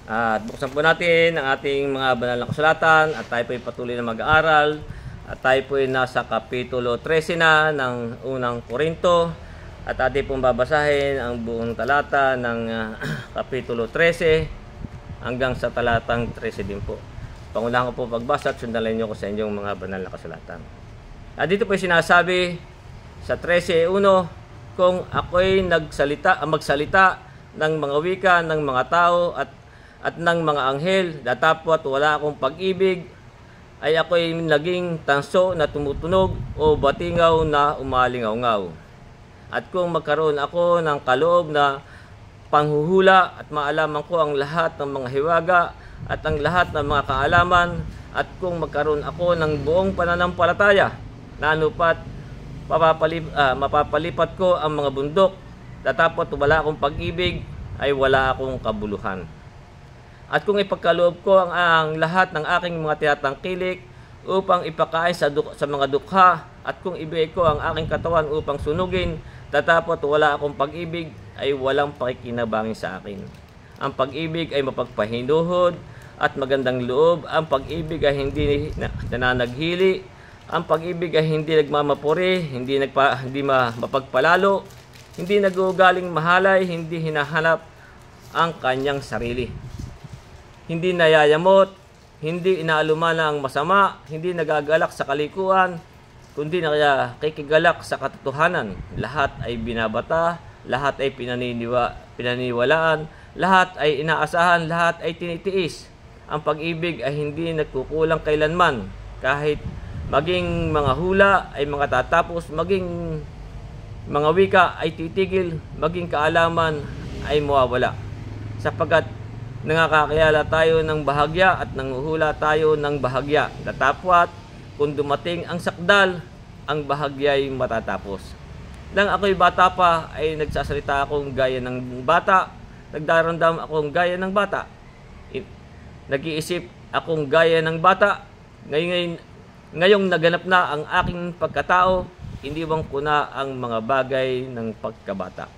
At buksan po natin ang ating mga banal na kasulatan at tayo po ay patuloy na mag-aaral. At tayo po ay nasa Kapitulo 13 na ng unang Korinto. At ating pong babasahin ang buong talata ng Kapitulo 13 hanggang sa talatang 13 din po. Pangunahan ko po pagbasa at sundalan niyo ko sa inyong mga banal na kasulatan. At dito po ay sinasabi sa 13:1, kung ako'y magsalita ng mga wika ng mga tao at ng mga anghel, datapwat wala akong pag-ibig, ay ako'y naging tanso na tumutunog o batingaw na umalingaw-ngaw. At kung magkaroon ako ng kaloob na panghuhula at maalaman ko ang lahat ng mga hiwaga at ang lahat ng mga kaalaman, at kung magkaroon ako ng buong pananampalataya na anupat mapapalipat ko ang mga bundok, datapwat wala akong pag-ibig, ay wala akong kabuluhan. At kung ipagkaloob ko ang lahat ng aking mga tinatangkilik upang ipakain sa mga dukha, at kung ibigay ko ang aking katawan upang sunugin, datapwat wala akong pag-ibig, ay walang pakikinabangin sa akin. Ang pag-ibig ay mapagpahinuhod at magandang loob. Ang pag-ibig ay hindi nananaghili. Ang pag-ibig ay hindi nagmamapuri, hindi mapagpalalo, hindi nag-uugaling mahalay, hindi hinahanap ang kanyang sarili. Hindi nayayamot, hindi inaalumana ang masama, hindi nagagalak sa kalikuan, kundi nakikigalak sa katotohanan. Lahat ay binabata, lahat ay pinaniwalaan, lahat ay inaasahan, lahat ay tinitiis. Ang pag-ibig ay hindi nagkukulang kailanman, kahit maging mga hula ay mga tatapos, maging mga wika ay titigil, maging kaalaman ay mawawala. Sapagkat nakakakilala tayo ng bahagya at nanguhula tayo ng bahagya. Datapwat kung dumating ang sakdal, ang bahagya ay matatapos. Nang ako'y bata pa ay nagsasalita akong gaya ng bata, nagdarandam akong gaya ng bata, nag-iisip akong gaya ng bata. Ngayong naganap na ang aking pagkatao, iniwan ko na ang mga bagay ng pagkabata.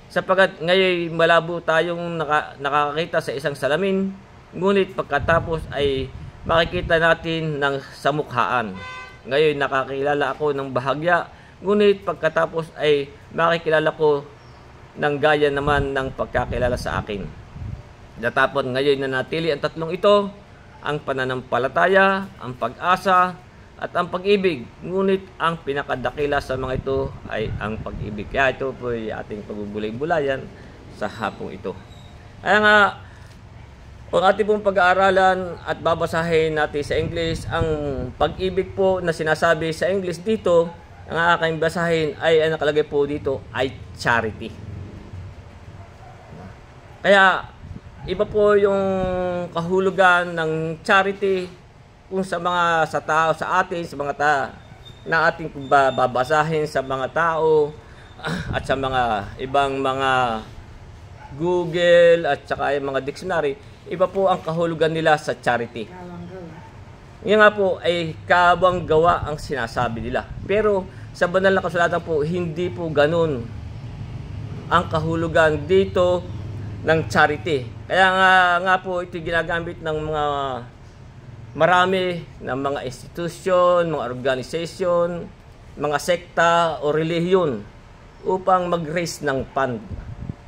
Sapagkat ngayon malabo tayong nakakakita sa isang salamin, ngunit pagkatapos ay makikita natin ng samukhaan. Ngayon nakakilala ako ng bahagya, ngunit pagkatapos ay makikilala ko ng gaya naman ng pagkakilala sa akin. Datapot ngayon nanatili ang tatlong ito, ang pananampalataya, ang pag-asa, at ang pag-ibig. Ngunit ang pinakadakila sa mga ito ay ang pag-ibig. Kaya ito po ay ating pagbubulay-bulayan sa hapong ito. Kaya nga, ang ating pong pag-aaralan at babasahin natin sa English, ang pag-ibig po na sinasabi sa English dito, ang aking basahin ay ang nakalagay po dito ay charity. Kaya, iba po yung kahulugan ng charity kung sa tao, sa atin, sa mga na ating babasahin sa mga tao at sa mga ibang mga Google at saka yung mga dictionary, iba po ang kahulugan nila sa charity. Yan nga po ay kawang gawa ang sinasabi nila. Pero sa banal na kasulatan po, hindi po ganun ang kahulugan dito ng charity. Kaya nga po ito ginagamit ng marami ng mga institusyon, mga organisasyon, mga sekta o relihiyon upang mag-raise ng fund.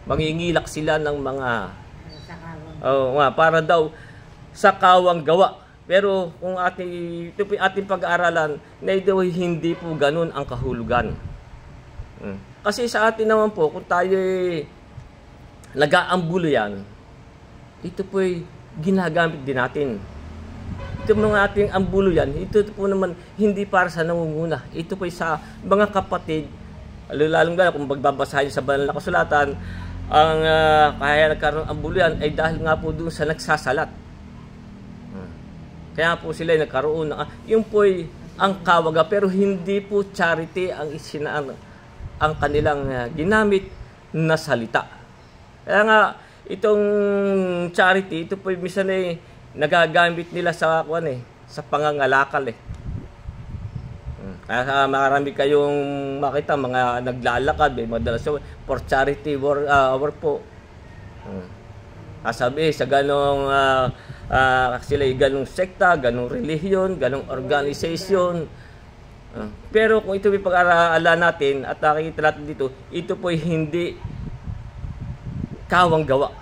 Mangingilak sila ng mga para daw sa kawang gawa. Pero kung ito po ating pag-aaralan, na daw hindi po ganun ang kahulugan. Kasi sa atin naman po, kung tayo nag-aambulo yan, ito po ay ginagamit din natin. Ito mga ating ambulo yan, ito po naman hindi para sa nangunguna. Ito po sa mga kapatid, lalong kung magbabasahin sa banal na kasulatan, ang kaya nagkaroon ng ambulo yan ay dahil nga po doon sa nagsasalat. Kaya po sila ay nagkaroon ng, yung po ay ang kawaga, pero hindi po charity ang kanilang ginamit na salita. Kaya nga, itong charity, ito po minsan ay nagagamit nila sa sa pangangalakal Kaya marami kayong makita mga naglalakad, madalas for charity work po. Sabi sa ganong sila ganong sekta, ganong relihiyon, ganong organization. Pero kung ito may pag-aralan natin at nakikita natin dito, ito po hindi kawang gawa.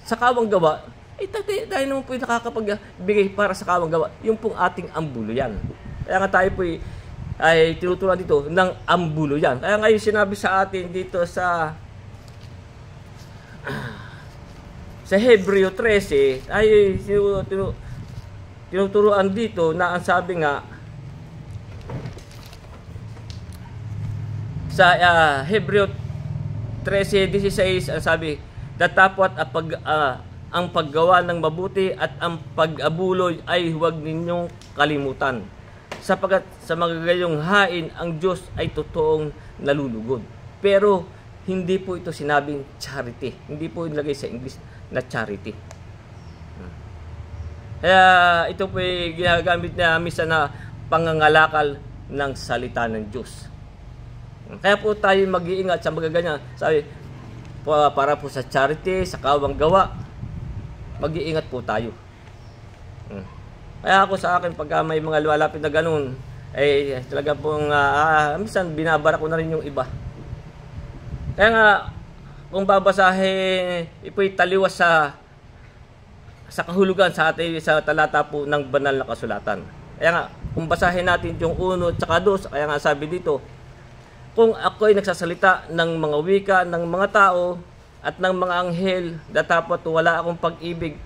Sa kawang gawa, tayo naman po yung nakakapagbigay para sa kawang gawa. Yung pong ating ambulo yan. Kaya nga tayo po ay tinuturuan dito ng ambulo yan. Kaya ngayon sinabi sa atin dito sa Hebreo 13 ay tinuturuan dito na ang sabi nga sa Hebreo 13:16 ang sabi, datapot ang paggawa ng mabuti at ang pag-abuloy ay huwag ninyong kalimutan, sapagkat sa magagayong hain ang Diyos ay totoong nalulugod. Pero hindi po ito sinabing charity. Hindi po ilagay sa English na charity. Kaya ito po ay ginagamit na misa na pangangalakal ng salita ng Diyos. Kaya po tayo mag-iingat sa magaganyan. Sabi, para po sa charity, sa kawang gawa, mag-iingat po tayo. Kaya ako sa akin, pagka may mga lumalapit na ganun, ay talaga pong, minsan binabara ko na rin yung iba. Kaya nga, kung babasahin, ipo'y taliwas sa kahulugan sa atin, sa talata po ng banal na kasulatan. Kaya nga, kung basahin natin yung 1 at 2, kaya nga sabi dito, kung ako'y nagsasalita ng mga wika ng mga tao at ng mga anghel, datapot wala akong pag-ibig,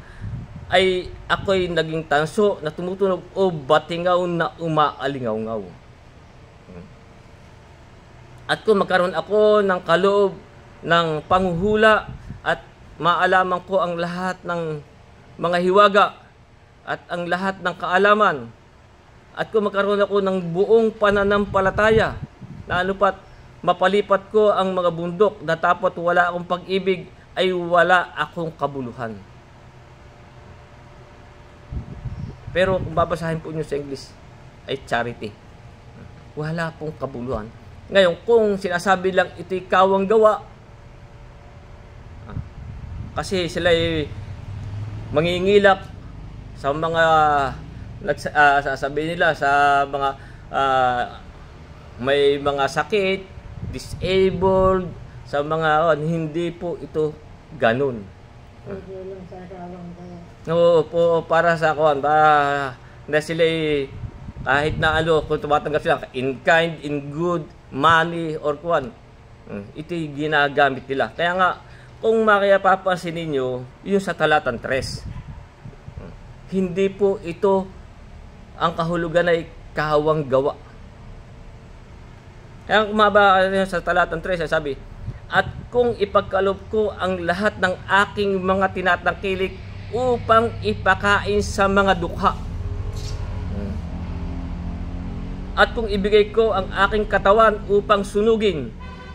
ay ako'y naging tanso na tumutunog o batingaw na umaalingaw-ngaw. At kung magkaroon ako ng kaloob ng panghuhula at maalaman ko ang lahat ng mga hiwaga at ang lahat ng kaalaman, at kung magkaroon ako ng buong pananampalataya, na anupat mapalipat ko ang mga bundok, datapot wala akong pag-ibig, ay wala akong kabuluhan. Pero kung babasahin po nyo sa English, ay charity. Wala pong kabuluhan. Ngayon, kung sinasabi lang ito'y kawang gawa, kasi sila ay mangingilap sa mga sasabihin nila sa mga may mga sakit, disabled, sa mga hindi po ito ganun. Oo po, para sa kuan na sila kahit na kung tumatanggap sila in kind, in good, money or kuan, ito'y ginagamit nila. Kaya nga, kung makipapansin ninyo, yung sa talatang 3, hindi po ito ang kahulugan ay kawang gawa. Kaya kumaba sa talatang 3, sabi, at kung ipagkaloob ko ang lahat ng aking mga tinatangkilik upang ipakain sa mga dukha, at kung ibigay ko ang aking katawan upang sunugin,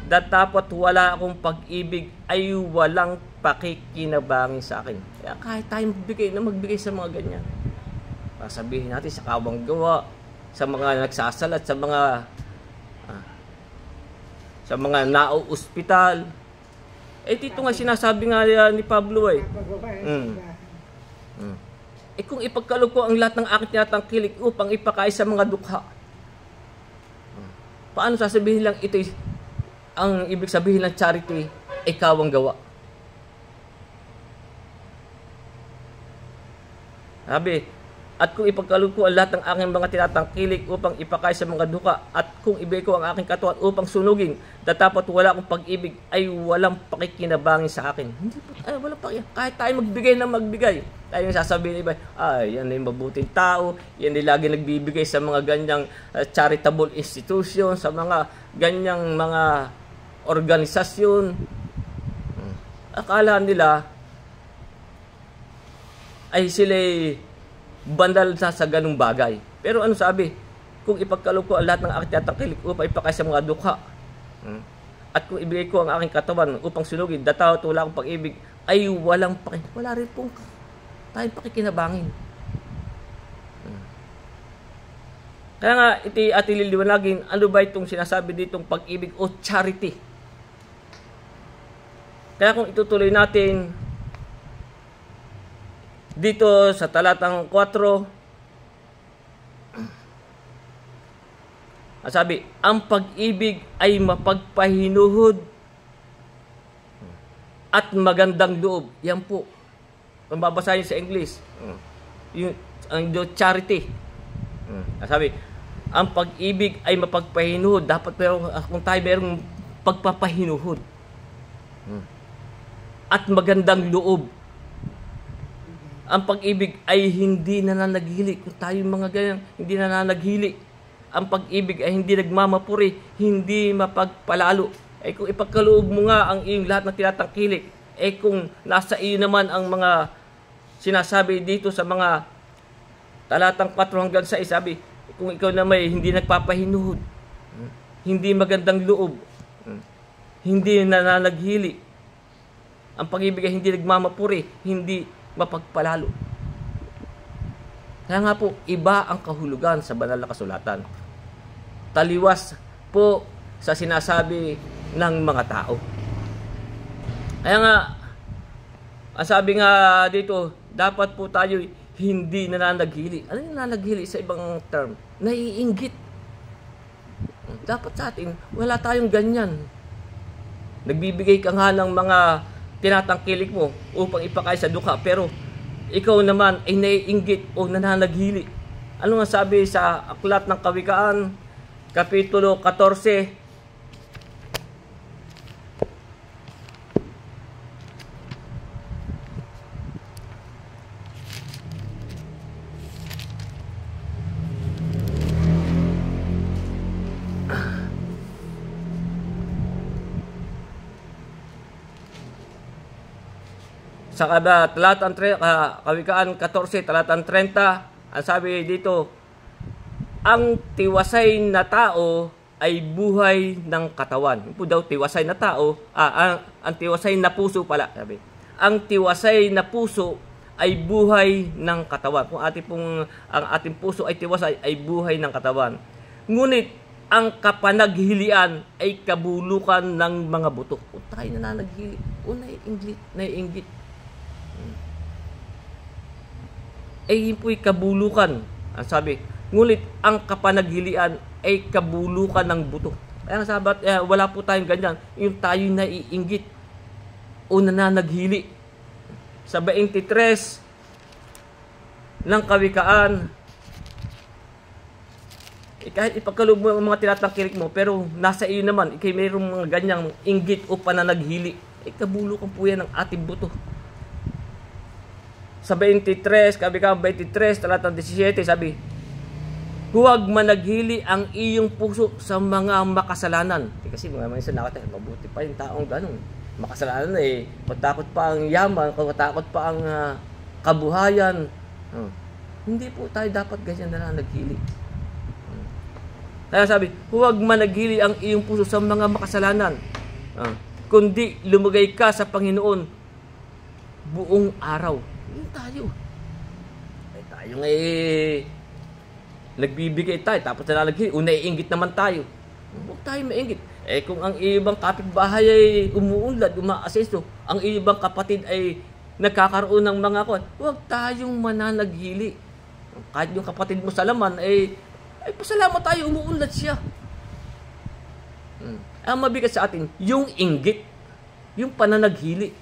datapot wala akong pag-ibig, ay walang pakikinabangin sa akin. Kaya kahit tayo magbigay sa mga ganyan, sabihin natin sa kawang gawa, sa mga nagsasalat, sa mga nao-ospital. Dito nga sinasabi nga ni Pablo kung ipagkaloob ko ang lahat ng aking tinatangkilik upang ipakain sa mga dukha, paano sasabihin lang ito ang ibig sabihin ng charity ay kawang gawa? Sabi, at kung ipagkaloob ko ang lahat ng aking mga tinatangkilik upang ipakain sa mga dukha, at kung ibigay ko ang aking katawan upang sunugin, datapot wala akong pag-ibig, ay walang pakikinabangin sa akin. Hindi po, walang pakikinabangin. Kahit tayo magbigay na magbigay, tayo yung sasabihin iba, yan ay mabuting tao, yan ay lagi nagbibigay sa mga ganyang charitable institution, sa mga ganyang mga organisasyon. Akala nila ay sila'y bandal sa ganung bagay. Pero ano sabi? Kung ipagkaloob ko ang lahat ng aking tinatangkilik upang ipakain sa mga dukha, at kung ibigay ko ang aking katawan upang sunugin, datapot wala akong pag-ibig, ay wala rin pong tayong pakikinabangin. Kaya nga, iti atililiwanagin, ano ba itong sinasabi ditong pag-ibig o charity? Kaya kung itutuloy natin dito sa talatang 4, sabi, ang pag-ibig ay mapagpahinuhod at magandang loob. Yan po. Kung babasahin sa English, ang charity. Sabi, ang pag-ibig ay mapagpahinuhod. Dapat kung tayo mayroong pagpapahinuhod at magandang loob. Ang pag-ibig ay hindi nananaghili. Kung tayo mga ganyan, hindi nananaghili. Ang pag-ibig ay hindi nagmamapuri, hindi mapagpalalo. Kung ipagkaloob mo nga ang iyong lahat ng tinatangkilik, kung nasa iyo naman ang mga sinasabi dito sa mga talatang 4 hanggang 6, sabi, kung ikaw na may hindi nagpapahinuhod, hindi magandang loob, hindi nananaghili, ang pag-ibig ay hindi nagmamapuri, hindi mapagpalalo. Kaya nga po, iba ang kahulugan sa banal na kasulatan. Taliwas po sa sinasabi ng mga tao. Kaya nga, ang sabi nga dito, dapat po tayo hindi nananaghili. Ano yung nananaghili sa ibang term? Naiinggit. Dapat sa atin, wala tayong ganyan. Nagbibigay ka nga ng mga tinatangkilik mo upang ipakain sa dukha, pero ikaw naman ay naiinggit o nananaghili. Ano nga sabi sa Aklat ng Kawikaan, Kapitulo 14, sa talatang Kawikaan 14, talatang 30, ang sabi dito, ang tiwasay na tao ay buhay ng katawan. Ito daw tiwasay na tao, ang tiwasay na puso pala, sabi. Ang tiwasay na puso ay buhay ng katawan. Kung ang ating puso ay tiwasay, ay buhay ng katawan. Ngunit ang kapanaghilian ay kabulukan ng mga buto. Kung tayo nananaghili, naiinggit. Yun po'y kabulukan. Ang sabi, ngunit ang kapanaghilian ay kabulukan ng buto. Kaya sabat, wala po tayong ganyan. Yung tayo naiinggit o nananaghili. Sa 23 ng Kawikaan, kahit ipagkaloob mo ang mga tinatangkilik mo, pero nasa iyo naman, ikay mayroong mga ganyang inggit o pananaghili, kabulukan po yan ng ating buto. Sa 23, Kawikaan 23, talatang 17, sabi, huwag managhili ang iyong puso sa mga makasalanan. Kasi mga minsan nakita, mabuti pa yung taong ganun. Makasalanan patakot pa ang yaman, patakot pa ang kabuhayan. Hindi po tayo dapat ganyan na naghili. Kaya sabi, huwag managhili ang iyong puso sa mga makasalanan. Kundi lumagay ka sa Panginoon buong araw. Yun tayo. Tayo nagbibigay tayo, tapos nalaghili, naiinggit naman tayo. Huwag tayo mainggit. Kung ang ibang kapitbahay ay umuunlad, umaaseso, ang ibang kapatid ay nagkakaroon ng mga kwan, huwag tayong mananaghili. Kahit yung kapatid mo sa laman, ay pasalamat tayo, umuunlad siya. Ang mabigat sa atin, yung inggit, yung pananaghili.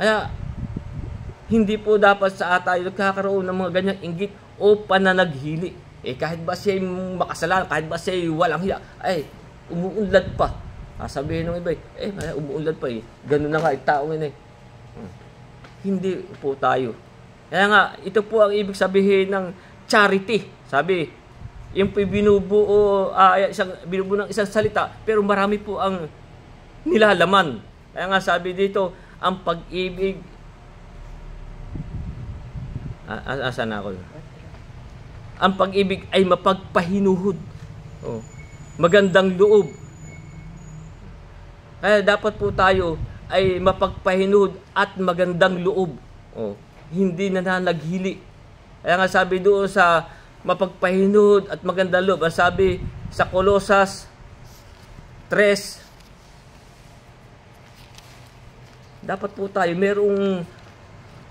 Kaya, hindi po dapat sa tayo nagkakaroon ng mga ganyang inggit o pananaghili. Kahit ba siya makasalanan, kahit ba siya walang hiya, umuunlad pa. Sabihin ng iba, umuunlad pa Ganun na nga, taong yun Hindi po tayo. Kaya nga, ito po ang ibig sabihin ng charity. Sabi, yung binubuo ng isang salita, pero marami po ang nilalaman. Kaya nga sabi dito, ang pag-ibig, asan ako? Ang pag-ibig ay mapagpahinuhod. Magandang loob. Kaya dapat po tayo ay mapagpahinuhod at magandang loob. Hindi nananaghili. Kaya nga sabi doon sa mapagpahinuhod at magandang loob, ang sabi sa Kolosas Tres, dapat po tayo merong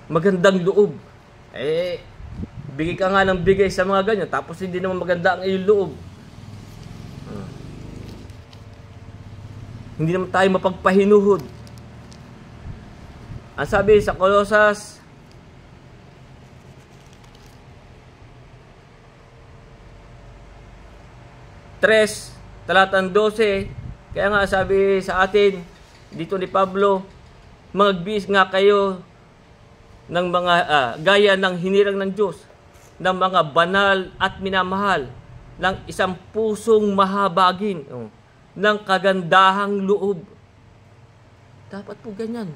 magandang loob. Bigay ka nga ng bigay sa mga ganyan, tapos hindi naman maganda ang iyong loob. Hindi naman tayo mapagpahinuhod. Ang sabi sa Colosas 3:12, kaya nga sabi sa atin dito ni Pablo, magbihis nga kayo ng mga gaya ng hinirang ng Diyos, ng mga banal at minamahal, ng isang pusong mahabagin, ng kagandahang loob. Dapat po ganyan.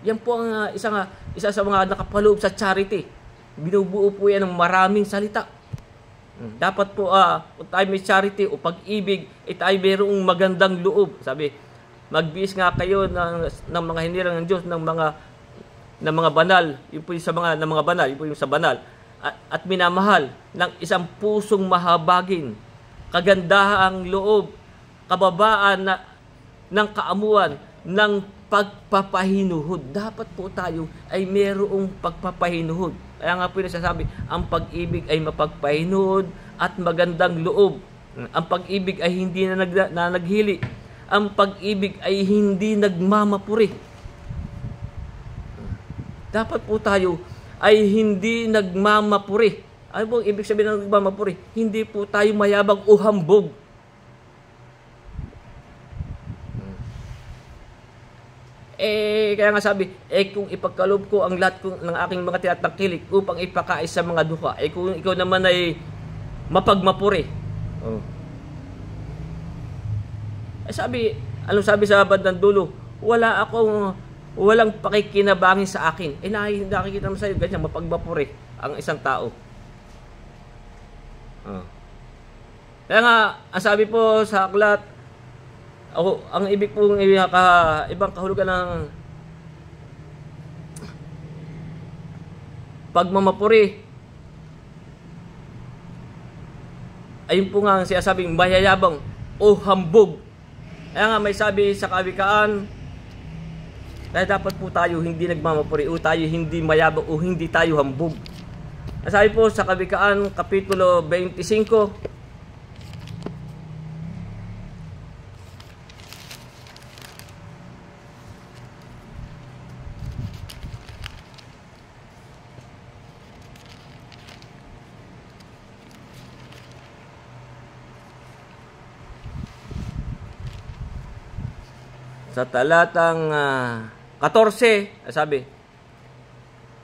Yan po ang isa sa mga nakapaloob sa charity. Binubuo po yan ng maraming salita. Dapat po kung tayo may charity o pag-ibig, tayo mayroong magandang loob. Sabi, magbihis nga kayo ng mga hinirang ng Diyos, ng mga banal, yun po yung sa mga ng mga banal, yun po yung sa banal, at minamahal, ng isang pusong mahabagin, kagandahang loob, kababaan ng kaamuan, ng pagpapahinuhod. Dapat po tayo ay mayroong pagpapahinuhod. Kaya nga po yung nasasabi, ang pag-ibig ay mapagpahinuhod at magandang loob. Ang pag-ibig ay hindi na naghili. Ang pag-ibig ay hindi nagmamapuri. Dapat po tayo ay hindi nagmamapuri. Ano po ibig sabihin ng nagmamapuri? Hindi po tayo mayabang o hambog. Kaya nga sabi, kung ipagkaloob ko ang lahat ng aking mga tinatangkilik upang ipakain sa mga duka, kung ikaw naman ay mapagmapuri. Sabi, anong sabi sa bandang dulo? Walang pakikinabangin sa akin. Nakikita naman sa'yo, ganyan, mapagmapuri ang isang tao. Kaya nga, ang sabi po sa aklat, ang ibig pong ibang kahulugan ng pagmamapuri, ayun po nga ang sinasabing mayayabang o hambog. Kaya nga may sabi sa kawikaan, kaya dapat po tayo hindi nagmamapuri o tayo hindi mayabang o hindi tayo hambog. Sabi po sa kawikaan, Kapitulo 25, sa talatang 14, sabi,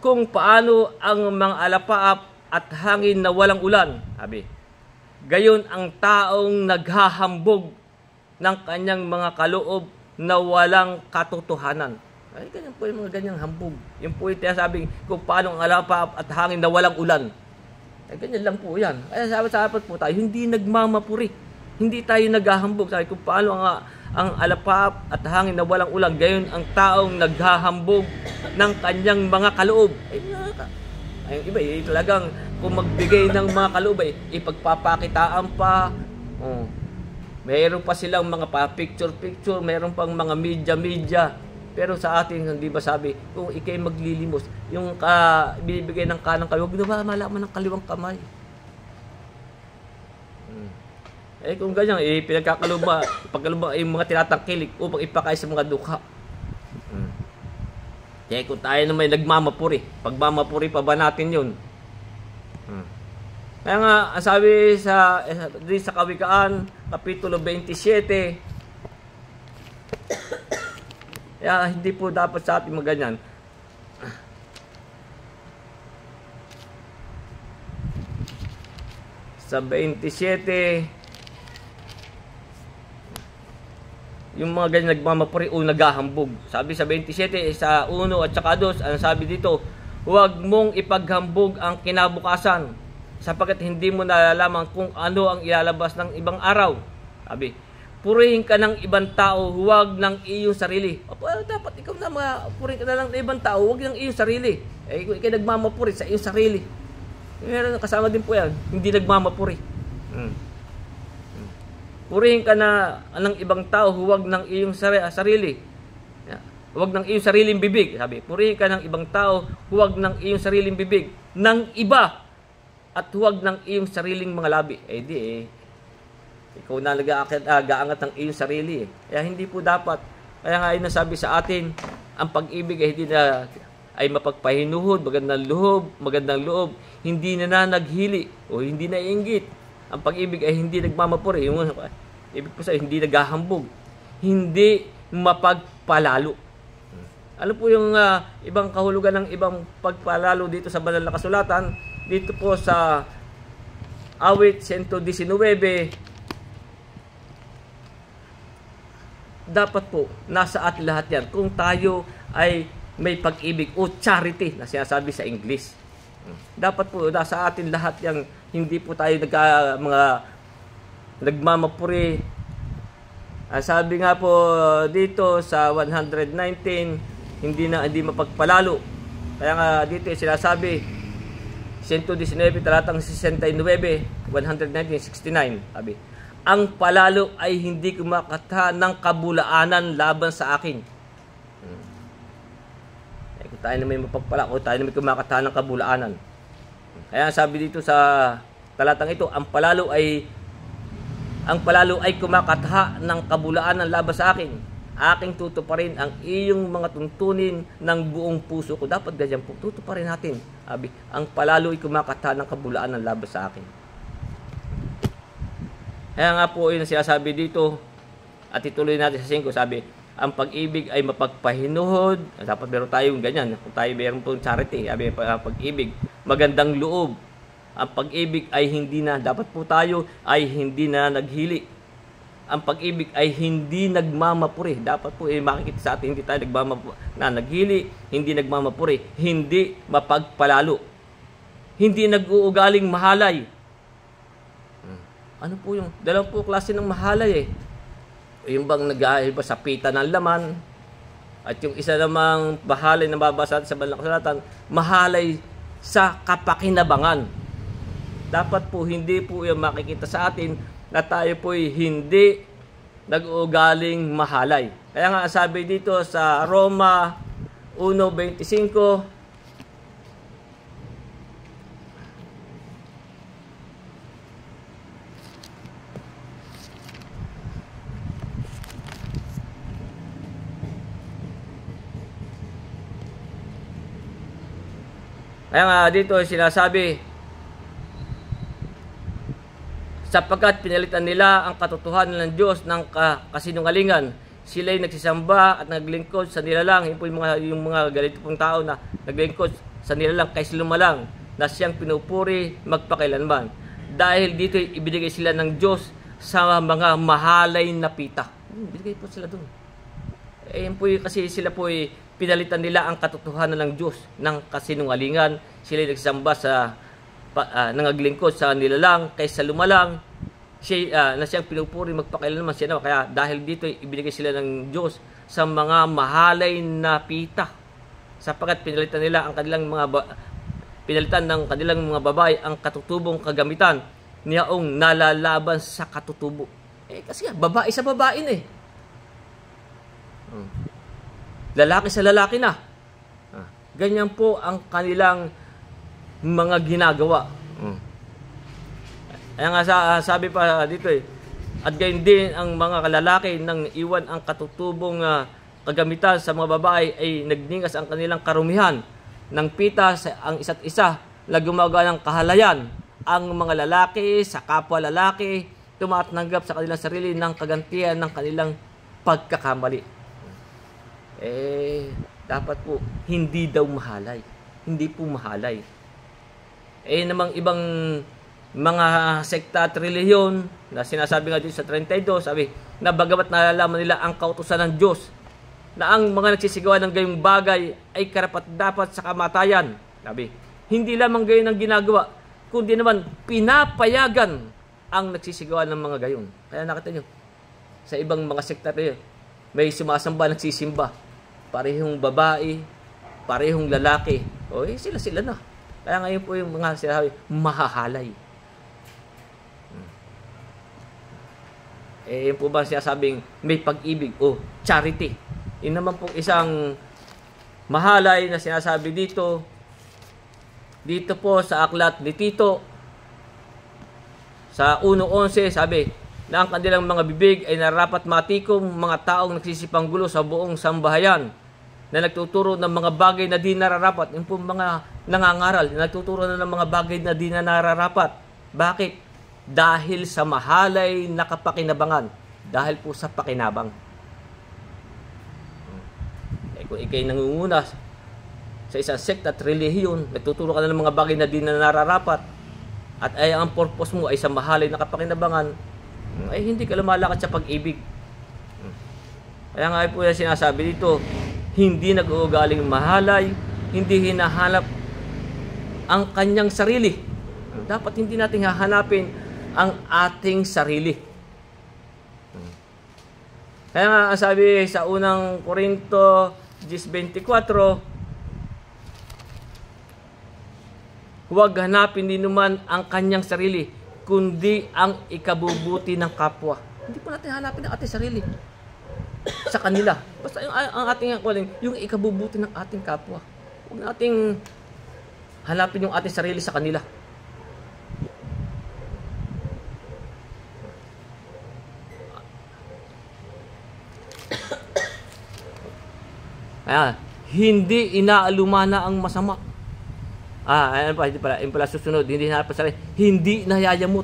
kung paano ang mga alapaap at hangin na walang ulan, sabi, gayon ang taong naghahambog ng kanyang mga kaloob na walang katotohanan. Ay, ganyan po yung mga ganyang hambog. Yung po yung sabi, kung paano ang alapaap at hangin na walang ulan. Ay, ganyan lang po yan. Kaya sabi po tayo, hindi nagmamapuri. Hindi tayo naghahambog. Sabi, kung paano ang alapap at hangin na walang ulan, gayon ang taong naghahambog ng kanyang mga kaloob. Ay iba, talagang kung magbigay ng mga kaloob, ipagpapakitaan pa. Mayroon pa silang mga picture-picture, mayroon pang mga media-media. Pero sa atin, hindi ba sabi, kung ikay maglilimos, yung binibigay ng kanang kayo, huwag na ba malaman ng kaliwang kamay? Kung ganyan, pagkaluma yung mga tinatangkilik upang ipakain sa mga dukha. Kaya kung tayo naman nagmamapuri, pagmamapuri pa ba natin yun? Kaya nga, sabi sa Kawikaan, Kapitulo 27, kaya hindi po dapat sa atin maganyan. Sa 27, yung mga ganyan nagmamapuri o naghahambog. Sabi sa 27, sa 1 at saka 2, ang sabi dito, huwag mong ipaghambog ang kinabukasan sapagkat hindi mo nalalaman kung ano ang ilalabas ng ibang araw. Sabi, purihin ka ng ibang tao, huwag ng iyong sarili. Dapat ikaw na purihin ka na lang ng ibang tao, huwag ng iyong sarili. Kung ikaw nagmamapuri sa iyong sarili, meron kasama din po yan, hindi nagmamapuri. Purihin ka na ng ibang tao, huwag ng iyong sarili. Huwag ng iyong sariling bibig. Sabi, purihin ka ng ibang tao, huwag ng iyong sariling bibig. Ng iba, at huwag ng iyong sariling mga labi. Ikaw na nag-aangat ng iyong sarili. Kaya hindi po dapat. Kaya nga ay nasabi sa atin, ang pag-ibig ay hindi na ay mapagpahinuhod, magandang loob, hindi na naghili o hindi na iinggit. Ang pag-ibig ay hindi nagmamapuri. Yung ibig po sa hindi naghahambog, hindi mapagpalalo. Ano po yung ibang kahulugan ng ibang pagpalalo dito sa banal na kasulatan? Dito po sa awit 119, dapat po nasa atin lahat yan. Kung tayo ay may pag-ibig o charity na sinasabi sa English, dapat po nasa atin lahat yang hindi po tayo nagmamapuri. Sabi nga po dito sa 119, hindi mapagpalalo. Kaya nga dito sinasabi 119 talatang 69, 119:69, sabi, ang palalo ay hindi kumakatha ng kabulaanan laban sa akin. Kung tayo na may mapagpala, o tayo na may kumakatha ng kabulaanan. Kaya sabi dito sa talatang ito, ang palalo ay kumakatha ng kabulaanan laban sa akin. Aking tutuparin ang iyong mga tuntunin ng buong puso ko. Dapat ganyan po, tutuparin natin. Sabi, ang palalo ay kumakatha ng kabulaanan laban sa akin. Kaya nga po yun ang sinasabi dito, at ituloy natin sa 5, sabi, ang pag-ibig ay mapagpahinuhod. Dapat meron tayong ganyan. Kung tayo meron pong charity, sabi, pag-ibig, magandang loob. Ang pag-ibig ay dapat po tayo ay hindi na naghili. Ang pag-ibig ay hindi nagmamapuri. Dapat po makikita sa atin, hindi tayo naghili, hindi nagmamapuri, hindi mapagpalalo, hindi nag-uugaling mahalay. Ano po yung dalawang po klase ng mahalay yung bang nag-aahiba sa pita ng laman, at yung isa namang mahalay na babasa sa banal na kasulatan, mahalay sa kapakinabangan. Dapat po hindi po yung makikita sa atin na tayo po hindi nag-uugaling mahalay. Kaya nga sabi dito sa Roma 1:25, kaya nga dito sinasabi, sapagkat pinalitan nila ang katotohanan ng Diyos ng kasinungalingan. Sila'y nagsisamba at naglingkod sa nilalang. Yun po yung mga ganito pong tao na naglingkod sa nilalang kaysa lumalang, na siyang pinupuri magpakailanman. Dahil dito ibinigay sila ng Diyos sa mga mahalay na pita. Binigay po sila doon. Yun po kasi sila po pinalitan nila ang katotohanan ng Diyos ng kasinungalingan. Sila nagsamba sa nangaglingkod sa nilalang kaysa lumalang, na siyang pinupuri magpakailanman siya na. Kaya dahil dito ibinigay sila ng Diyos sa mga mahalay na pita, sapagkat pinalitan ng kanilang mga babae ang katutubong kagamitan niyaong nalalaban sa katutubo. Kasi babae sa babae na lalaki sa lalaki na. Ganyan po ang kanilang mga ginagawa. Kaya nga sabi pa dito at gayon din ang mga lalaki nang iwan ang katutubong kagamitan sa mga babae ay nagningas ang kanilang karumihan ng pita ang isa't isa na gumagawa ng kahalayan. Ang mga lalaki sa kapwa lalaki tumatanggap sa kanilang sarili ng kagantihan ng kanilang pagkakamali. Dapat po hindi daw mahalay. Hindi po mahalay. Namang ibang mga sekta at relihiyon na sinasabi nga dito sa 32, sabi, na bagamat nalalaman nila ang kautusan ng Diyos, na ang mga nagsisigawa ng gayong bagay ay karapat-dapat sa kamatayan. Sabi, hindi lamang gayon ang ginagawa, kundi naman pinapayagan ang nagsisigawa ng mga gayon. Kaya nakita nyo, sa ibang mga sekta may sumasamba, nagsisimba. Parehong babae, parehong lalaki. Sila na. Kaya ngayon po yung mga sinasabi, mahahalay. Eh, yun po ba sinasabing may pag-ibig o charity? Yun naman po isang mahalay na sinasabi dito po sa aklat ni Tito, sa 1:11, sabi na ang kanilang mga bibig ay nararapat matikom mga taong nagsisipanggulo sa buong sambahayan, na nagtuturo ng mga bagay na di nararapat. Yung po mga nangangaral, nagtuturo na ng mga bagay na di na nararapat. Bakit? Dahil sa mahalay na kapakinabangan. Dahil po sa pakinabang. Eh, kung ikay nangunguna sa isang sect at relihiyon, nagtuturo ka na ng mga bagay na di na nararapat, at ay ang purpose mo ay sa mahalay na kapakinabangan, ay hindi ka lumalakad sa pag-ibig. Kaya nga po yung sinasabi dito, hindi nag-uugaling mahalay, hindi hinahanap ang kanyang sarili. Dapat hindi natin hahanapin ang ating sarili. Kaya nga sabi sa unang Korinto 10:24, huwag hanapin din naman ang kanyang sarili, kundi ang ikabubuti ng kapwa. Hindi po natin hanapin ang ating sarili sa kanila. Basta ang ating yung ikabubuti ng ating kapwa. Huwag nating hanapin yung ating sarili sa kanila. Kaya, hindi inaalumana ang masama. Ayan pa, hindi pala susunod. Hindi hinahanap sa sarili. Hindi nayayamot.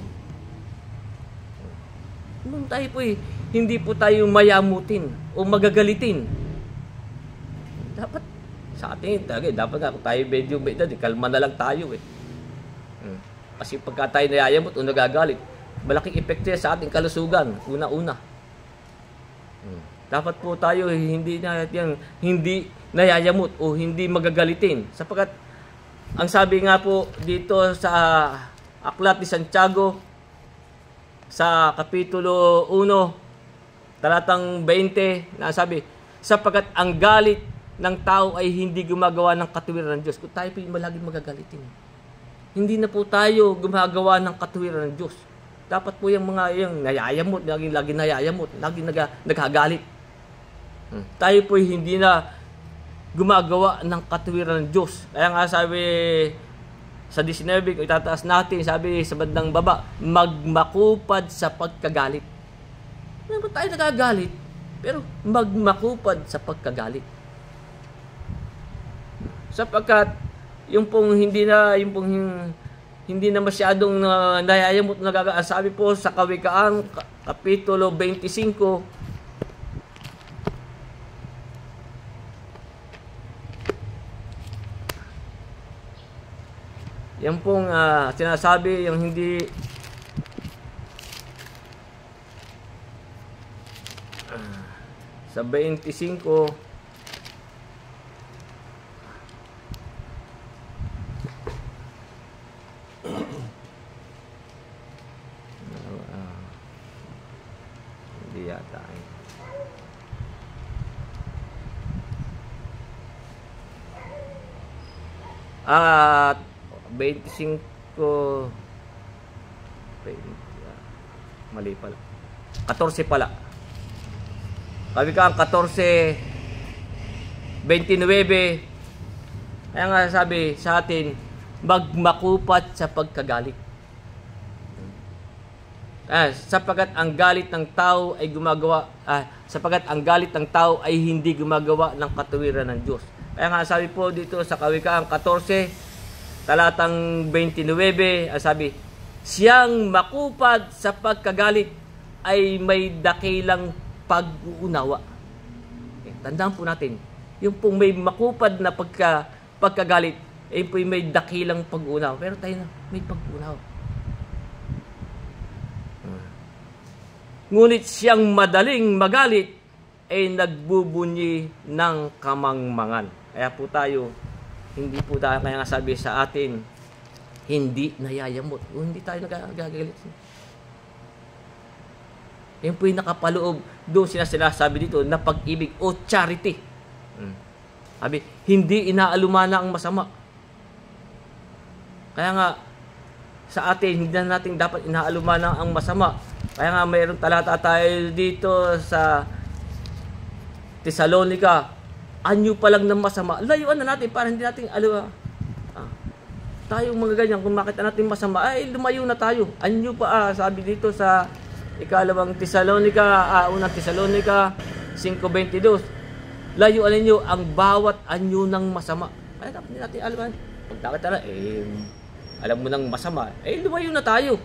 Nung tayo po hindi po tayo mayamutin o magagalitin. Dapat sa atin talaga, dapat nga tayo medyo kalma na lang tayo Kasi pagka tayo nayayamot o nagagalit, malaking epekto sa ating kalusugan, una-una. Dapat po tayo hindi nayayamot o hindi magagalitin. Sapagkat ang sabi nga po dito sa Aklat ni Santiago sa Kapitulo 1, talatang 20, na sabi, sapagkat ang galit ng tao ay hindi gumagawa ng katuwiran ng Diyos. Kung tayo po yung laging magagalitin, hindi na po tayo gumagawa ng katuwiran ng Diyos. Dapat po yung nayayamot, laging nayayamot, laging naghagalit. Tayo po hindi na gumagawa ng katuwiran ng Diyos. Kaya nga sabi sa 19, kung itataas natin, sabi sa bandang baba, magmakupad sa pagkagalit. Hindi po tayo nagagalit, pero magmakupad sa pagkagalit. Sapagkat yung pong hindi na masyadong nayayamot sabi po sa Kawikaan Kapitulo 25, yan pong sinasabi, yung hindi sa 25, hindi yata at 25 mali pala 14 pala, Kawikaan 14:29. Kaya nga sabi sa atin, magmakupat sa pagkagalit. Sapagkat ang galit ng tao ay hindi gumagawa ng katuwiran ng Diyos. Kaya nga sabi po dito sa Kawikaan 14, talatang 29, sabi, siyang makupad sa pagkagalit ay may dakilang pag-uunawa. Tandaan po natin, yung pong may makupad na pagkagalit, ay po may dakilang pag-uunawa. Pero tayo na, may pag-uunawa. Ngunit siyang madaling magalit ay nagbubunyi ng kamangmangan. Kaya po tayo, hindi po tayo, kaya nga sabi sa atin, hindi nayayamot. O hindi tayo nagagalit. Yan po yung nakapaloob doon sinasabi dito na pag-ibig o charity. Sabi, hindi inaalumana ang masama. Kaya nga, sa atin, hindi na natin dapat inaalumana ang masama. Kaya nga mayroong talata tayo dito sa Tesalonica, anyo pa lang ng masama, layuan na natin para hindi natin tayong mga ganyan, kung makita natin masama, ay lumayo na tayo. Anyo pa, sabi dito sa unang Tesalonica 5:22, layuan ninyo ang bawat anyo ng masama. Ay, dapat hindi natin alam. Pag nakita na, alam mo ng masama, lumayo na tayo.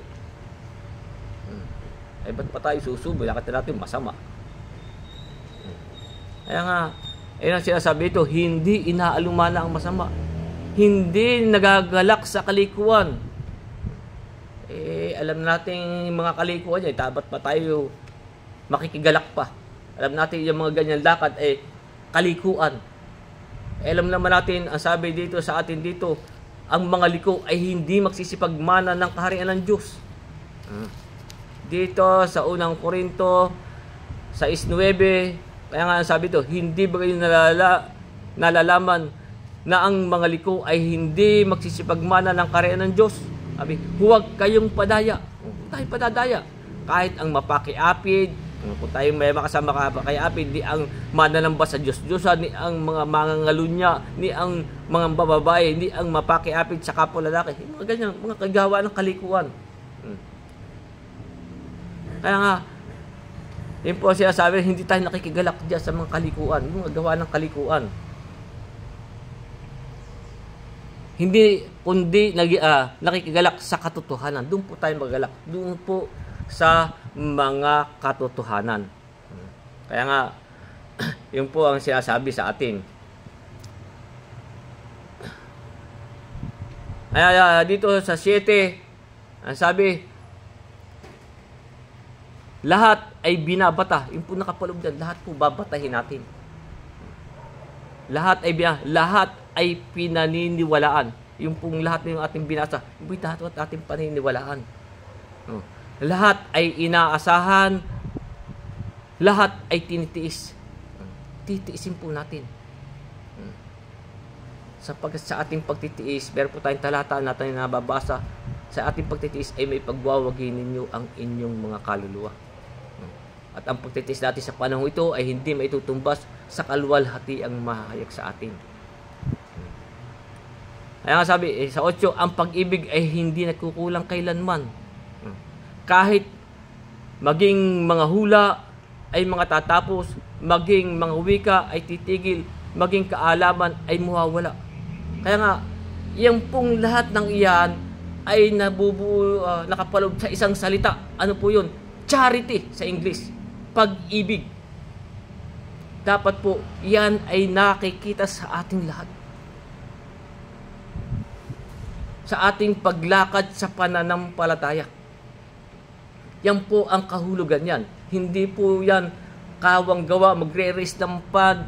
Ba't pa tayo susubo? Nakita natin masama. Kaya nga, ayun ang sinasabi ito, hindi inaalumana ang masama. Hindi nagagalak sa kalikuan. Alam natin mga kalikuan niya, dapat pa tayo makikigalak pa. Alam natin yung mga ganyan lakad, kalikuan. Alam naman natin, ang sabi dito sa atin dito, ang mga liko ay hindi magsisipagmana ng kaharian ng Diyos. Dito sa unang Korinto 6:9, kaya nga sabi ito, hindi ba kayo nalalaman na ang mga liko ay hindi magsisipagmana ng kaharian ng Diyos? Sabi, huwag kayong padaya. Huwag tayo padadaya. Kahit ang mapakiapid, kung tayo may makasama mapakiapid, di ang mananamba sa Diyos-Diyosan, ni ang mga mangangalunya, ni ang mga bababae, ni ang mapakiapid sa kapwa lalaki. Mga ganyan, mga kagawa ng kalikuan. Kaya nga, yun po siya sabi, hindi tayo nakikigalak dyan sa mga kalikuan, mga gawa ng kalikuan. Hindi, kundi nakikigalak sa katotohanan. Doon po tayo magalak. Doon po sa mga katotohanan. Kaya nga, yun po ang sinasabi sa atin. Kaya dito sa 7, ang sabi, lahat ay binabata. Yung po nakapaloob dyan, lahat po babatahin natin. Lahat ay pinaniniwalaan. Yung pong lahat ng ating binasa, yung lahat at ating paniniwalaan. Lahat ay inaasahan, lahat ay tinitiis. Titiisin po natin. Sapagkat sa ating pagtitiis, meron po tayong talata natin na nababasa, sa ating pagtitiis ay may pagwawagi ninyo ang inyong mga kaluluwa. At ang pagtitiis natin sa panahon ito ay hindi maitutumbas sa kaluwalhati ang mahayag sa atin. Kaya nga sabi, sa 8, ang pag-ibig ay hindi nagkukulang kailanman. Kahit maging mga hula ay mga tatapos, maging mga wika ay titigil, maging kaalaman ay mawawala. Kaya nga, yung pong lahat ng iyan ay nakapaloob sa isang salita. Ano po yun? Charity sa English. Pag-ibig. Dapat po, yan ay nakikita sa ating lahat. Sa ating paglakad sa pananampalataya. Yan po ang kahulugan yan. Hindi po yan kawang gawa, magre-raise ng pad,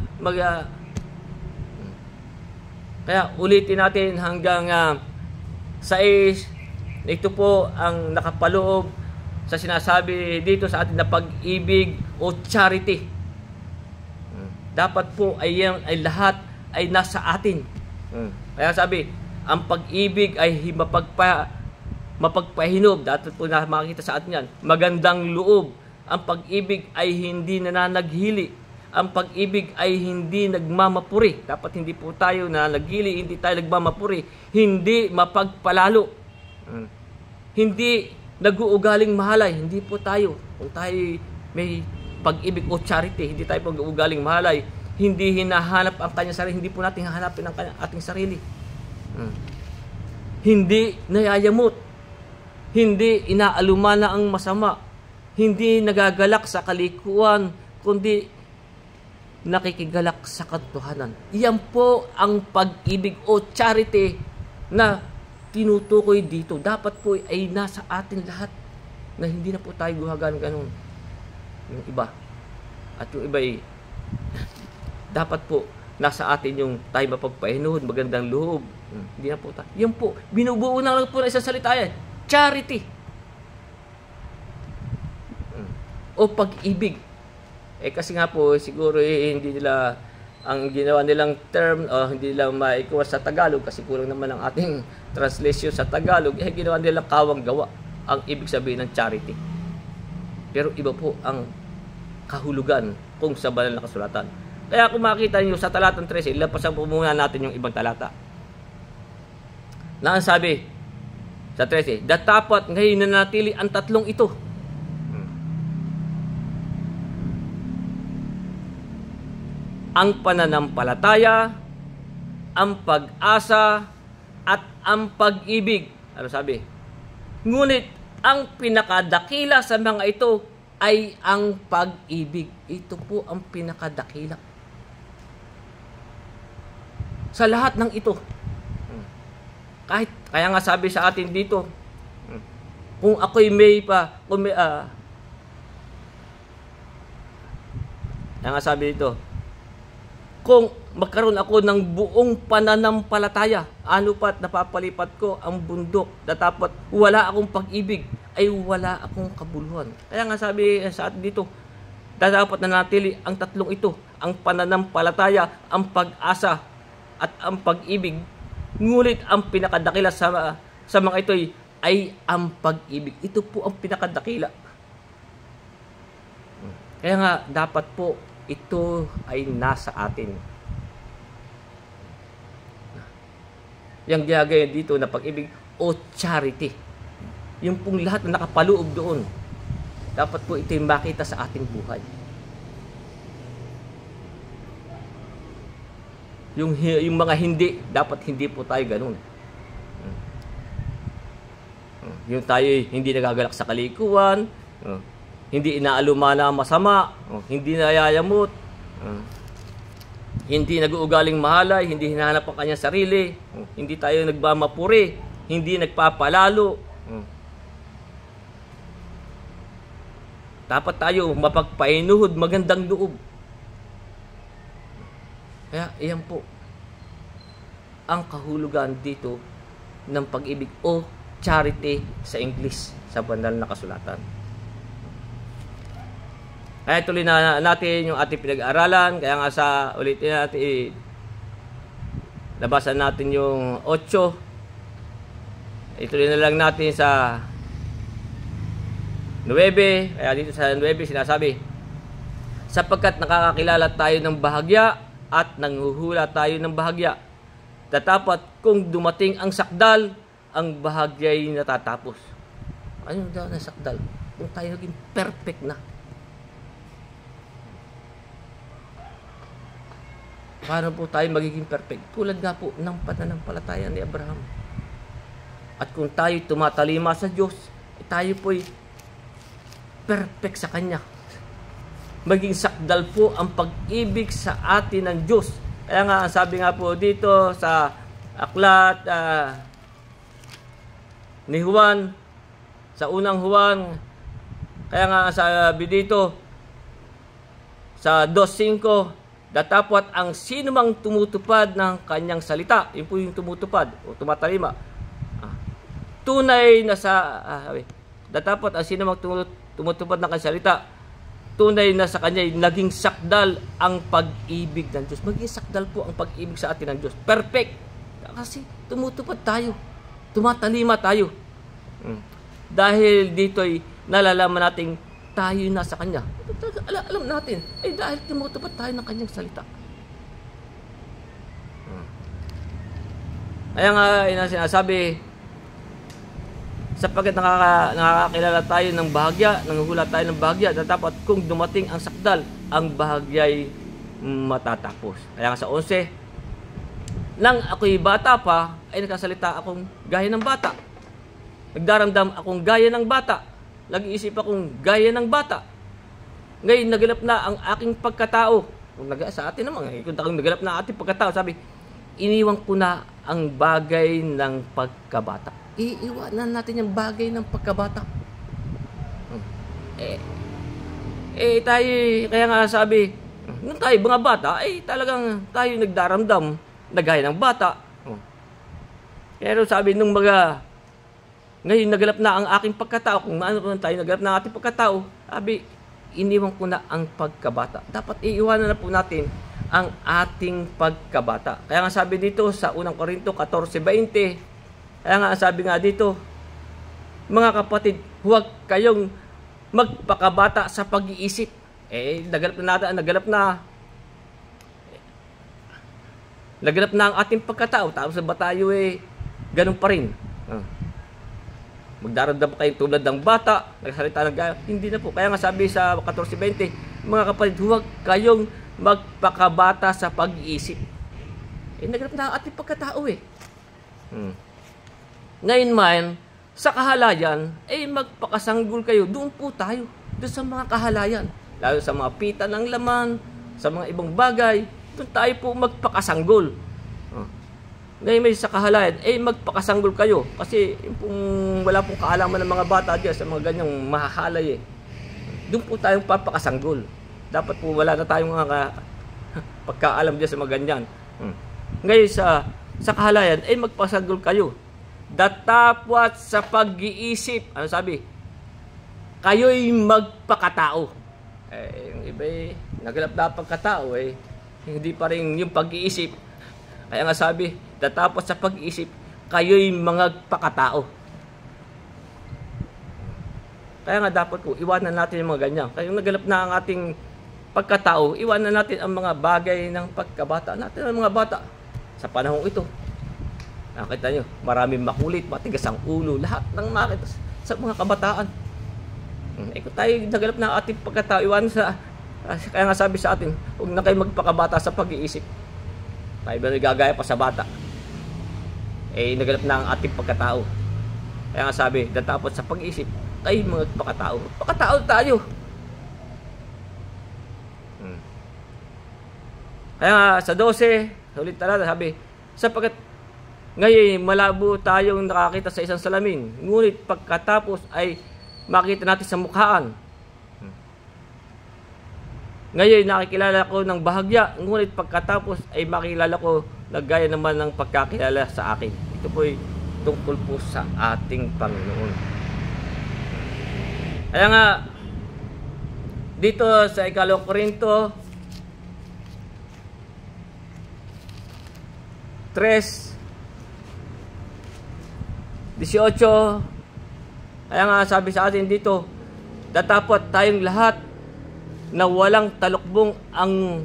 kaya ulitin natin hanggang 6. Ito po ang nakapaloob sa sinasabi dito sa atin na pag-ibig o charity. Dapat po ay lahat ay nasa atin. Kaya sabi, ang pag-ibig ay mapagpahinob. Dapat po na makikita sa atin yan. Magandang loob. Ang pag-ibig ay hindi nananaghili. Ang pag-ibig ay hindi nagmamapuri. Dapat hindi po tayo na naghili, hindi tayo nagmamapuri. Hindi mapagpalalo. Hindi nag-uugaling mahalay. Hindi po tayo. Kung tayo may pag-ibig o charity, hindi tayo pag-uugaling mahalay. Hindi hinahanap ang kanyang sarili. Hindi po natin hahanapin ang ating sarili. Hindi nayayamot. Hindi inaalumana ang masama. Hindi nagagalak sa kalikuan, kundi nakikigalak sa katotohanan. Iyan po ang pag-ibig o charity na tinutukoy dito. Dapat po ay nasa atin lahat na hindi na po tayo guhagan ganun. Yung iba. At yung iba ay dapat po nasa atin yung tayo mapagpahinahon, magandang loob. Hindi na po tayo. Yan po. Binubuo na lang po na isang salita yan. Charity. O pag-ibig. Kasi nga po, siguro hindi nila, ang ginawa nilang term, hindi nila maikuha sa Tagalog, kasi kulang naman ang ating translation sa Tagalog, ginawa nilang kawang gawa, ang ibig sabihin ng charity. Pero iba po ang kahulugan kung sa banal na kasulatan. Kaya kung makita nyo sa talatang 13, lapasan po muna natin yung ibang talata. Na ang sabi sa 13, datapat ngayon nanatili ang tatlong ito. Ang pananampalataya, ang pag-asa, at ang pag-ibig. Ano sabi? Ngunit ang pinakadakila sa mga ito ay ang pag-ibig. Ito po ang pinakadakila. Sa lahat ng ito. Kaya nga sabi sa atin dito, kung ako'y may pa, kaya nga sabi dito, kung magkaroon ako ng buong pananampalataya, ano pa't napapalipat ko ang bundok, datapat wala akong pag-ibig, ay wala akong kabuluhan. Kaya nga sabi sa atin dito, dapat nanatili ang tatlong ito, ang pananampalataya, ang pag-asa, at ang pag-ibig. Ngunit ang pinakadakila sa mga ito ay ang pag-ibig. Ito po ang pinakadakila. Kaya nga dapat po ito ay nasa atin. Yung ginagaya dito na pag-ibig o charity. Yung pong lahat na nakapaloob doon. Dapat po ito yung makita sa ating buhay. Yung mga hindi, dapat hindi po tayo ganun. Yung tayo hindi nagagalak sa kalikuan, hindi inaalumana masama, hindi nayayamot, hindi nag-uugaling mahalay, hindi hinahanap ang kanyang sarili, hindi tayo nagmamapuri, hindi nagpapalalo. Dapat tayo mapagpainuhod, magandang loob. Kaya iyan po ang kahulugan dito ng pag-ibig o charity sa English, sa banal na kasulatan. Kaya tuloy na natin yung ating pinag-aaralan. Kaya nga sa ulitin natin, labasan natin yung 8. Ituloy na lang natin sa 9. Kaya dito sa 9 sinasabi, sapagkat nakakakilala tayo ng bahagya at nanghuhula tayo ng bahagya, datapat kung dumating ang sakdal, ang bahagya'y natatapos. Ano daw na sakdal? Kung tayo naging perfect na. Paano po tayo magiging perfect? Tulad nga po ng pananampalataya ni Abraham. At kung tayo tumatalima sa Diyos, tayo po'y perfect sa Kanya. Maging sakdal po ang pag-ibig sa atin ng Diyos. Kaya nga, sabi nga po dito sa aklat ni Juan, sa unang Juan, kaya nga sabi dito sa 2:5, datapat ang sinumang tumutupad ng kanyang salita, yun po yung tumutupad o tumatalima, tunay na datapat ang sinumang tumutupad ng kanyang salita, tunay na sa kanya naging sakdal ang pag-ibig ng Diyos. Maging sakdal po ang pag-ibig sa atin ng Diyos. Perfect. Kasi tumutupad tayo. Tumatalima tayo. Dahil dito'y nalalaman natin tayo nasa Kanya. Alam natin. Ay dahil tumutupad tayo ng Kanyang salita. Kaya nga sinasabi, sapagkat nakakakilala tayo ng bahagya, nanguhula tayo ng bahagya, dapat kung dumating ang sakdal, ang bahagya'y matatapos. Kaya nga sa 11, nang ako'y bata pa, ay nagsasalita akong gaya ng bata. Nagdaramdam akong gaya ng bata. Nag-iisip akong gaya ng bata. Ngayon, nagalap na ang aking pagkatao. Sa atin naman, kung nagalap na ang ating pagkatao, sabi, iniwan ko na ang bagay ng pagkabata. Iiwanan natin yung bagay ng pagkabata. Tayo, kaya nga sabi, nung tayo mga bata, talagang tayo nagdaramdam na gaya ng bata. Pero sabi nung ngayon nagalap na ang aking pagkatao, kung ano tayo nagalap na ang ating pagkatao, sabi, iniwan ko na ang pagkabata. Dapat iiwanan na po natin ang ating pagkabata. Kaya nga sabi dito sa 1 Corinto 14:20, kaya nga sabi nga dito, mga kapatid, huwag kayong magpakabata sa pag-iisip. Naganap na ang ating pagkatao, tapos ba tayo ganun pa rin? Magdaramdam kayo tulad ng bata, nagsalita ng gaya, hindi na po. Kaya nga sabi sa 14:20, mga kapatid, huwag kayong magpakabata sa pag-iisip. Naganap na ang ating pagkatao Ngayon man, sa kahalayan, magpakasanggol kayo. Doon po tayo. Doon sa mga kahalayan. Lalo sa mga pita ng laman, sa mga ibang bagay, doon tayo po magpakasanggol. Ngayon may sa kahalayan, magpakasanggol kayo. Kasi wala pong kaalaman ng mga bata dyan sa mga ganyang mahahalay Doon po tayong papakasanggol. Dapat po wala na tayong mga pagkaalam dyan sa mga ganyan. Ngayon sa kahalayan, magpasanggol kayo. Datapwat sa pag-iisip. Ano sabi? Kayo'y magpakatao. Yung iba naganap na pagkatao hindi pa rin yung pag-iisip. Kaya nga sabi, datapwat sa pag-iisip, kayo'y magpakatao. Kaya nga dapat po, iwanan natin yung mga ganyan. Kaya yung naganap na ang ating pagkatao, iwanan natin ang mga bagay ng pagkabata natin, ang mga bata. Sa panahon ito, nakita nyo, maraming makulit, matigas ang ulo, lahat ng makita sa mga kabataan. Kung tayo naganap na ating pagkatao, iwanan kaya nga sabi sa atin, huwag na kayo magpakabata sa pag-iisip. Tayo ba nagagaya pa sa bata? Naganap na ang ating pagkatao. Kaya nga sabi, datapot sa pag-iisip, kayo magpakatao. Pagkatao tayo. Kaya nga sa 12, ulit talata, sabi, sapagkat ngayon malabo tayong nakakita sa isang salamin, ngunit pagkatapos ay makita natin sa mukhaan. Ngayon nakikilala ko ng bahagya, ngunit pagkatapos ay makilala ko na gaya naman ng pagkakilala sa akin. Ito po ay tungkol po sa ating Panginoon. Kaya nga dito sa 2 Korinto 3:18, kaya nga sabi sa atin dito, datapot tayong lahat na walang talukbong ang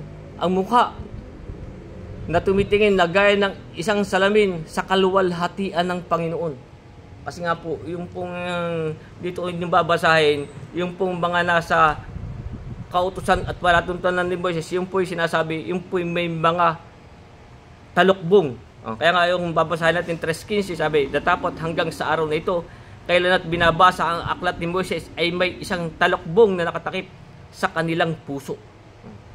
mukha, na tumitingin na gaya ng isang salamin sa kaluwalhatian ng Panginoon. Kasi nga po, yung pong dito yung babasahin, yung pong mga nasa kautusan at palatuntunan ni Moises, yung po yung sinasabi, yung po yung may mga talukbong. Kaya nga yung babasahin natin 3:15, sabi, datapot hanggang sa araw na ito, kailan at binabasa ang aklat ni Moises, ay may isang talukbong na nakatakip sa kanilang puso.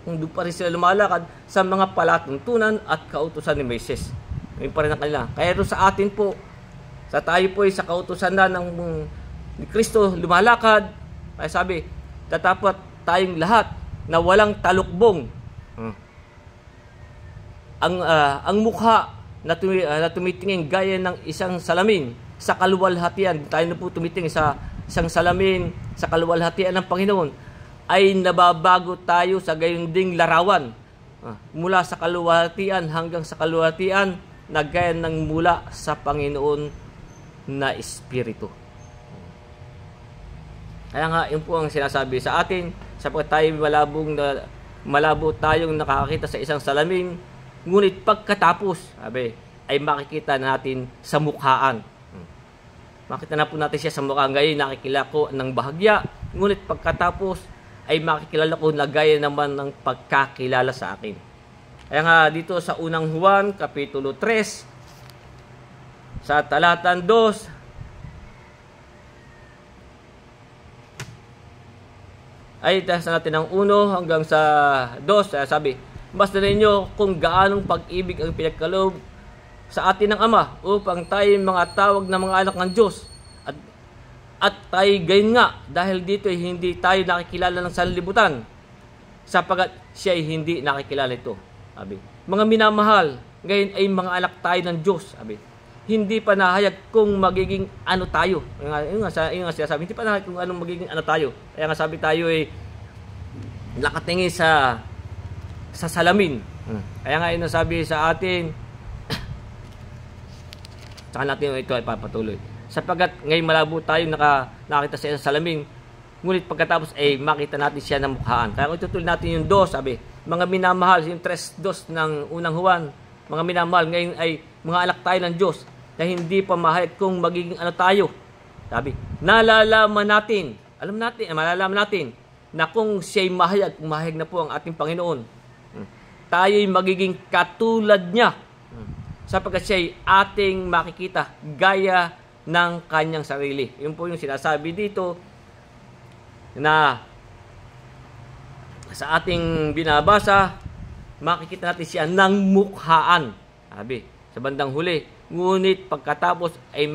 Kung doon pa rin sila lumalakad sa mga palatuntunan at kautusan ni Moises. Ngayon pa rin ang kanila. Kaya doon sa atin po, sa tayo po ay sa kautusan na ni Kristo lumalakad, kaya sabi, datapot tayong lahat na walang talukbong. Ang mukha na tumitingin gaya ng isang salamin sa kaluwalhatian. Tayo na po tumitingin sa isang salamin sa kaluwalhatian ng Panginoon, ay nababago tayo sa gayon ding larawan. Mula sa kaluwalhatian hanggang sa kaluwalhatian na gaya ng mula sa Panginoon na Espiritu. Kaya nga, yun po ang sinasabi sa atin, sapagkat tayo malabo tayong nakakakita sa isang salamin, ngunit pagkatapos, sabi, ay makikita natin sa mukhaan. Makita na po natin siya sa mukhaan. Ngayon, nakikilala ko ng bahagya, ngunit pagkatapos, ay makikilala ko na gaya naman ng pagkakilala sa akin. Kaya nga, dito sa unang Juan, Kapitulo 3, sa talatan 2, ay tasan natin ang 1 hanggang sa 2, sabi, basta ninyo kung gaanong pag-ibig ang pinagkaloob sa atin ng Ama upang tayo mga tawag na mga anak ng Diyos. At tayo gayon nga, dahil dito ay hindi tayo nakikilala ng sanlibutan, sapagkat siya ay hindi nakikilala ito. Sabi, mga minamahal, ngayon ay mga anak tayo ng Diyos. Sabi, hindi pa nahayag kung magiging ano tayo. Yung nga sabi, hindi pa nahayag kung anong magiging ano tayo. Kaya nga sabi tayo ay nakatingin sa salamin. Kaya nga yun sabi sa atin, saka natin ito ay papatuloy. Sapagkat ngayon malabo tayo nakakita sa isang salamin, ngunit pagkatapos ay makita natin siya ng mukhaan. Kaya kung itutuloy natin yung 2, sabi, mga minamahal, yung 3:2 ng unang Juan, mga minamahal, ngayon ay mga anak tayo ng Diyos na hindi pa mahayag kung magiging ano tayo. Sabi, malalaman natin na kung siya'y mahayag, kung mahayag na po ang ating Panginoon, tayo'y magiging katulad niya sapagkat siya'y ating makikita gaya ng kanyang sarili. Yun po yung sinasabi dito na sa ating binabasa, makikita natin siya ng mukhaan. Sabi, sa bandang huli, ngunit pagkatapos ay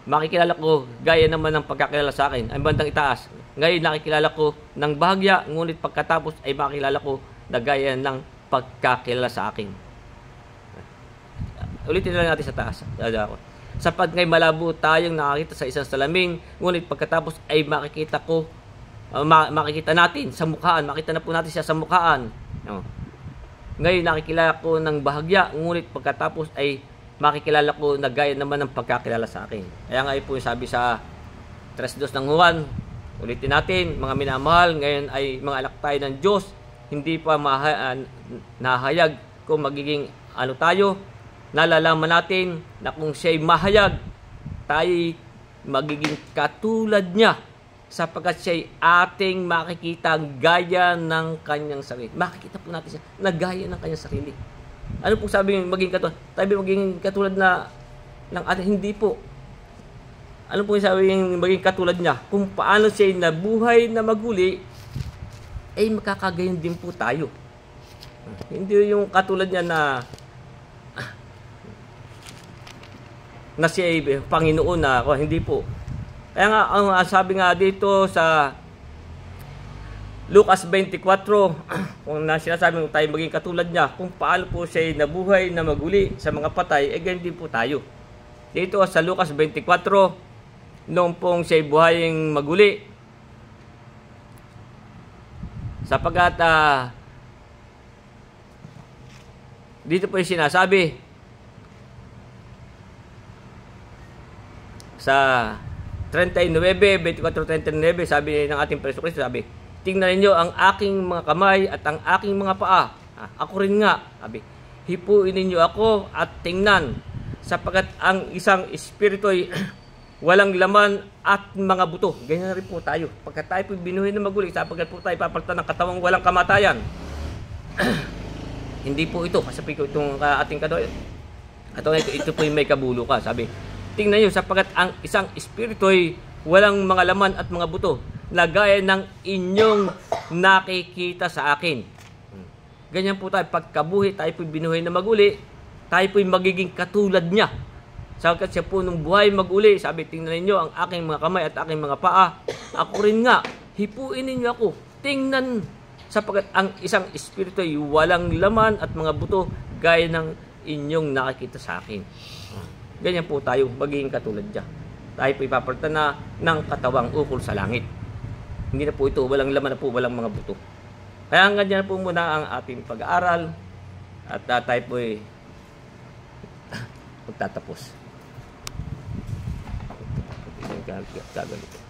makikilala ko gaya naman ng pagkakilala sa akin. Ang bandang itaas, ngayon nakikilala ko ng bahagya, ngunit pagkatapos ay makikilala ko na gaya ng pagkakilala sa akin. Ulitin na lang natin sa taas. Sapat ngay malabo tayong nakakita sa isang salamin, ngunit pagkatapos ay makikita natin sa mukhaan, makita na po natin siya sa mukhaan. Ngayon nakikilala ko ng bahagya, ngunit pagkatapos ay makikilala ko na gaya naman ng pagkakilala sa akin. Kaya nga po yung sabi sa 3:2 ng Juan, ulitin natin, mga minamahal, ngayon ay mga anak tayo ng Diyos, hindi pa nahayag kung magiging ano tayo. Nalalaman natin na kung siya'y mahayag, tayo'y magiging katulad niya sapagkat siya'y ating makikita gaya ng kanyang sarili. Makikita po natin siya na gaya ng kanyang sarili. Ano pong sabi maging katulad? Tayo maging katulad na ng ating? Hindi po. Ano pong sabi maging katulad niya? Kung paano siya'y nabuhay na maguli, ay makakagayon din po tayo. Hindi yung katulad niya na siya ay Panginoon na ako. Hindi po. Kaya nga, ang sabi nga dito sa Lucas 24, kung sinasabi tayo maging katulad niya, kung paano po siya ay nabuhay na maguli sa mga patay, ganyan din po tayo. Dito sa Lucas 24, noong pong siya ay buhaying maguli, sapagat dito po yung sinasabi, sa 39:24-39, sabi ng ating Preso Cristo, sabi, tingnan ninyo ang aking mga kamay at ang aking mga paa. Ako rin nga, sabi, hipuin ninyo ako at tingnan, sapagkat ang isang espiritu'y walang laman at mga buto. Ganyan rin po tayo. Pagkat tayo po binuhay na maguli, sapagkat po tayo papalitan ng katawang walang kamatayan. Hindi po ito, kasi po itong ating katawang ito po yung may kabulo ka, sabi. Tingnan nyo, sapagkat ang isang espiritu'y walang mga laman at mga buto na gaya ng inyong nakikita sa akin. Ganyan po tayo. Pagkabuhi, tayo po'y binuhay na maguli, tayo po'y magiging katulad niya. Sapagkat siya po nung buhay maguli, sabi, tingnan ninyo ang aking mga kamay at aking mga paa. Ako rin nga, hipuin ninyo ako. Tingnan, sapagkat ang isang espiritu'y walang laman at mga buto gaya ng inyong nakikita sa akin. Ganyan po tayo, magiging katulad niya. Tayo po ipapalitan na ng katawang ukol sa langit. Hindi na po ito, walang laman na po, walang mga buto. Kaya ganyan po muna ang ating pag-aaral at tayo po ay magtatapos. Gagawin.